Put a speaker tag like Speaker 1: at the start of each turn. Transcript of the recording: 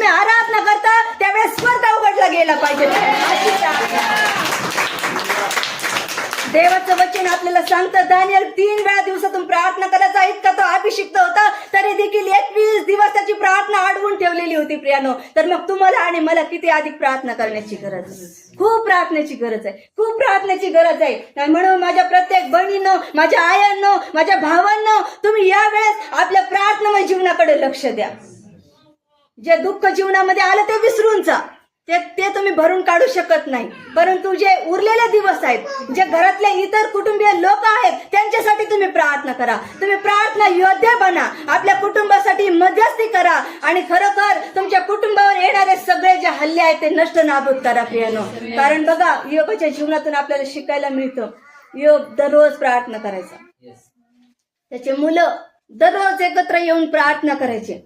Speaker 1: तुम्ही आराधना करता त्यावेळेस स्वर्ग उघडला गेला पाहिजे. देवाचं वचन आपल्याला सांगतं, दानियल 3 वेळा दिवसातून प्रार्थना करायचा, इतका तो अभिषिक्त होता, तरी देखील 21 दिवस त्याची प्रार्थना अडवून ठेवलेली होती प्रियानो. तर मग तुम्हाला आणि मला किती अधिक प्रार्थना करण्याची गरज आहे? खूप प्रार्थनेची गरज आहे, खूप प्रार्थनेची गरज आहे. म्हणून माझ्या प्रत्येक बहिणींनो, माझ्या आयांनो, माझ्या भावांनो, तुम्ही यावेळेस आपल्या प्रार्थनामय जीवनाकडे लक्ष द्या. जे दुःख जीवनामध्ये आलं ते विसरून जा, ते तुम्ही भरून काढू शकत नाही. परंतु जे उरलेले दिवस आहेत, जे घरातले इतर कुटुंबीय लोक आहेत, त्यांच्यासाठी तुम्ही प्रार्थना करा. तुम्ही प्रार्थना योद्धे बना, आपल्या कुटुंबासाठी मध्यस्थी करा आणि खरोखर तुमच्या कुटुंबावर येणारे सगळे जे हल्ले आहेत ते नष्ट नाबूद करा प्रियानो. कारण बघा, योगाच्या जीवनातून आपल्याला शिकायला मिळतं, योग दररोज प्रार्थना करायचा. त्याचे मुलं दररोज एकत्र येऊन प्रार्थना करायचे.